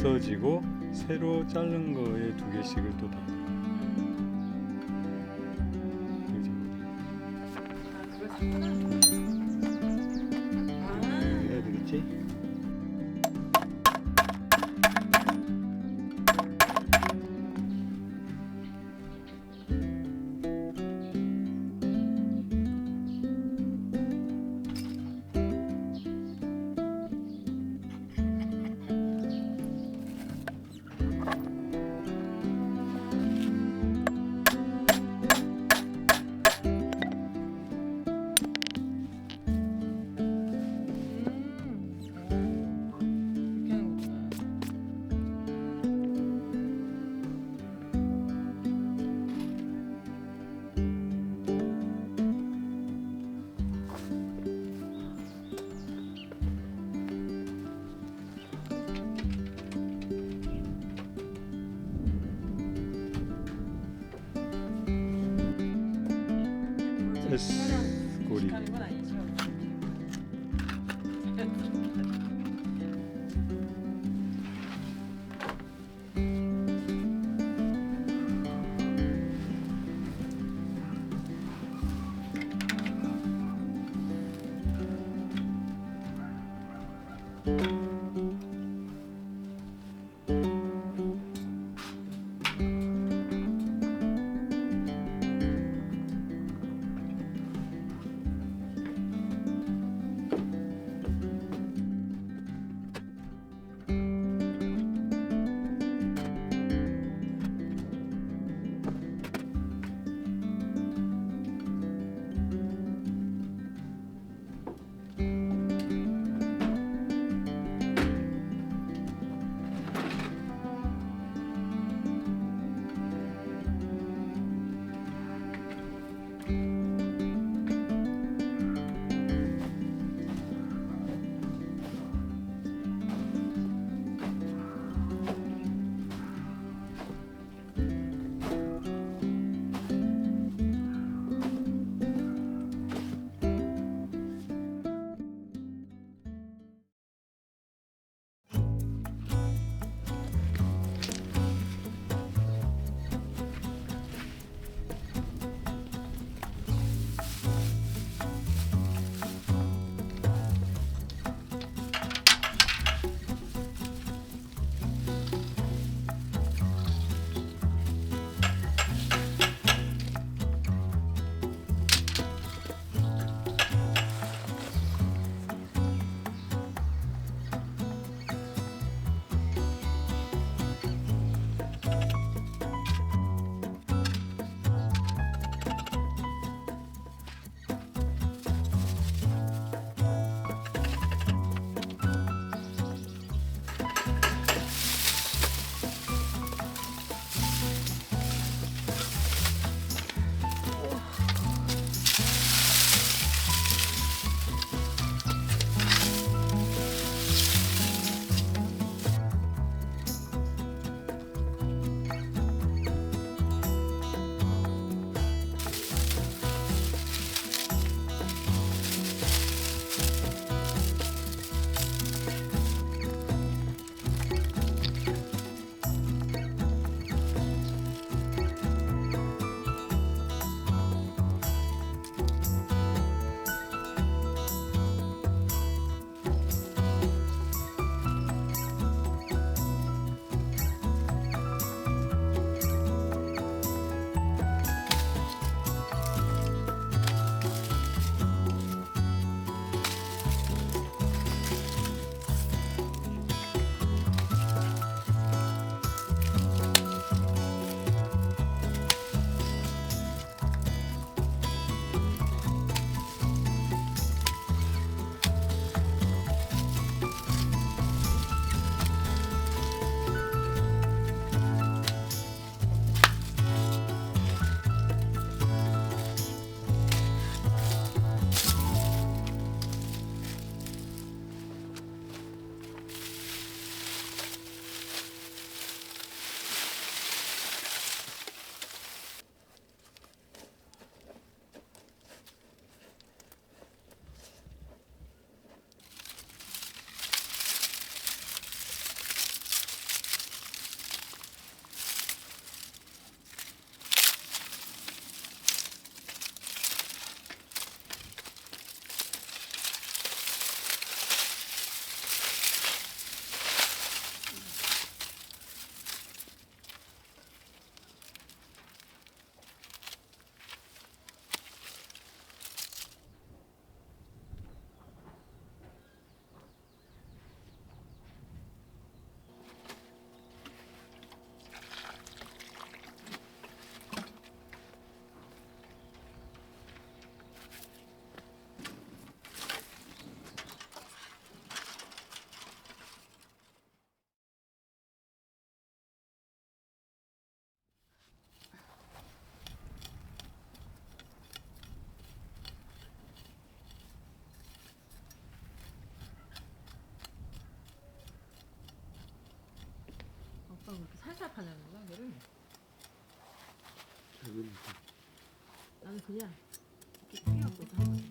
없어지고 새로 자른 거에 2개씩을 또 다. 해야 되겠지? S 고리. 하는 건 아니죠. 나는 그냥 이렇게 튀어갖고 이렇게 한 거지.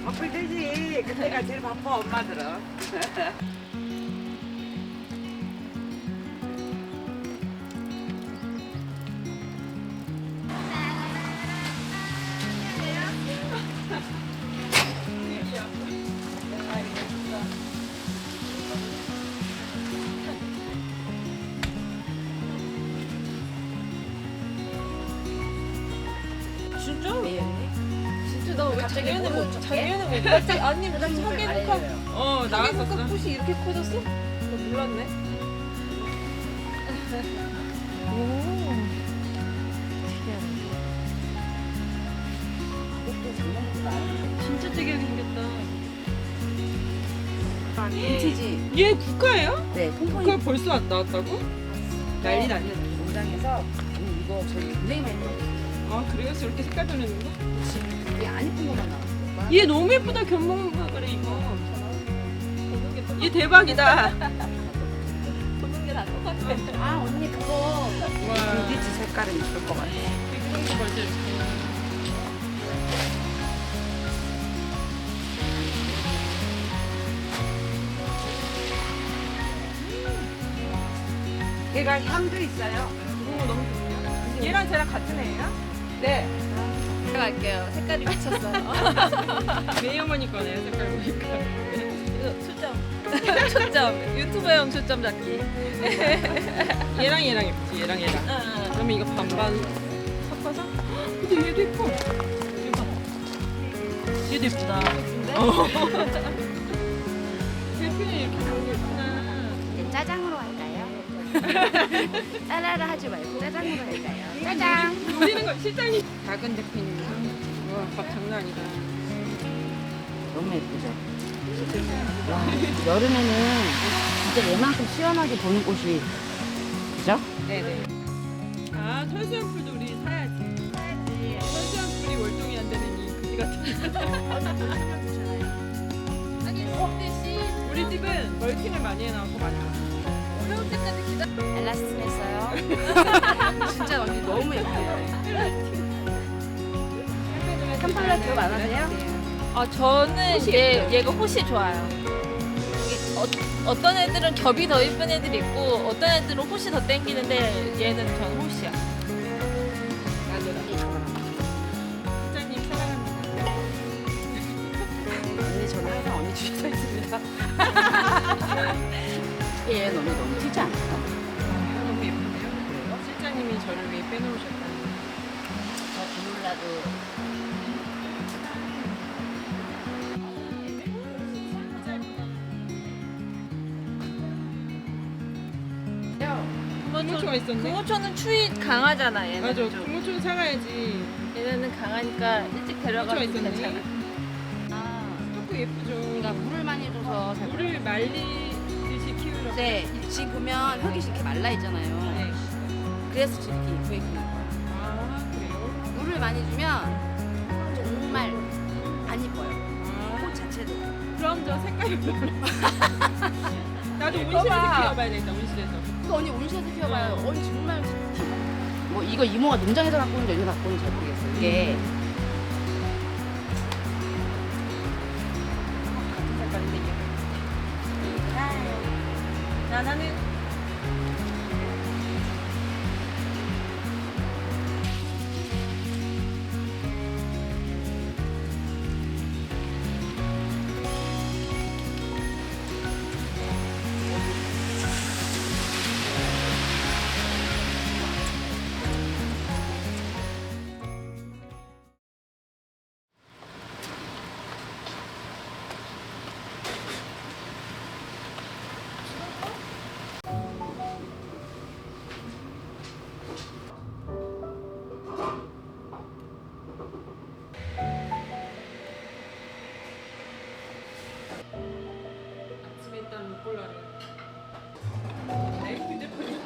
바쁠 때지. 그때가 제일 바빠 엄마들은. 진짜? 진짜 나 왜 작년에 못 봤지? 아니 무슨 사계국화 나갔었어. 꽃이 이렇게 커졌어? 나 몰랐네. 오. 진짜 특이하게 생겼다. 빈티지. 얘 국화예요? 네, 퐁퐁이 국화 벌써 나왔다고? 난리 났네. 공장에서 이거 저희 굉장히 많이 나왔어요. 아 그래요? 저렇게 색깔 변했는 거? 이게 안 예쁜 것만 나왔어요. 얘 너무 예쁘다 견봉 그래 이거. 얘 대박이다. 보는 게 다 똑같아. 아 언니 그거 와. 빈티지 색깔은 있을 것 같아. 그런 거 벌써 이렇게. 얘가 향도 있어요. 오 너무 좋네요. 얘랑 쟤랑 같은 애예요? 네. 갈게요. 색깔이 미쳤어요. 매일 어머니 거네요 색깔 보니까. 초점. 초점. 유튜브용 초점 잡기. 얘랑 얘랑 예쁘지 얘랑 얘랑. 그러면 이거 반반 섞어서? 근데 얘도 예뻐. 얘도 예쁘다. 대표님 이렇게 보는 게 예쁘나. 이제 짜장으로 할까요? 따라라 하지 말고 짜장으로 할까요? 짜장! 노리는 거 실장님. 작은 대표님. 와, 밥 장난 아니다. 너무 예쁘죠? 와, 여름에는 진짜 얘만큼 시원하게 보는 곳이 그죠? 네네. 아, 설수연풀도 우리 사야지. 설수연풀이 월동이 안 되는 이 그지 같은. 아니, 수빈 우리 집은 멀킹을 많이 해놔서 많이 먹어. 어려울 때까지 기다. 엘라스틴 했어요. 진짜 언니 너무 예뻐요. 텀블러 기억 안 하세요? 저는 얘가 호시 좋아요. 어떤 애들은 겹이 더 예쁜 애들이 있고 어떤 애들은 호시 더 땡기는데 얘는 전 호시야. 실장님 사랑합니다. 언니 많이 주셔 있습니다. 예, 너무 튀지 않아요? 너무 예쁜데요? 실장님이 저를 위해 빼놓으셨다니. 저 몰라도 금호초가 있었네. 금호초는 추위 강하잖아. 얘는 맞아. 좀. 금호초 사가야지. 얘네는 강하니까 일찍 데려가도 금호초가 있었네. 괜찮아. 조금 예쁘죠. 그러니까 물을 많이 줘서 잘 물을 말리듯이 키우라고. 네, 지금 보면 흙이 이렇게 말라 있잖아요. 네. 그래서 이렇게 이쁘게 크는 거예요. 아 그래요? 물을 많이 주면 정말 안 이뻐요. 아 꽃 자체도. 그럼 저 색깔이 별로. 나도 온실에서 봐봐. 키워봐야 되겠다. 온실에서. 그 언니 온실에서 키워봐요. 언니 정말 뭐 이거 이모가 농장에서 갖고 오는지 어디서 갖고 오는지 잘 모르겠어요. 이게 같은 색깔인데 예뻐. 나는 아침에 일단 루꼴라를. 네, 휴대폰이.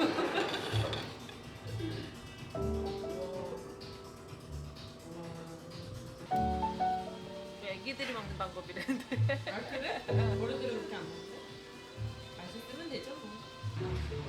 애기들이 먹는 방법이랬는데. 아 그래? 어른들은 그렇게 안 먹는데? 맛이 쓰면 되죠 뭐. 자세히.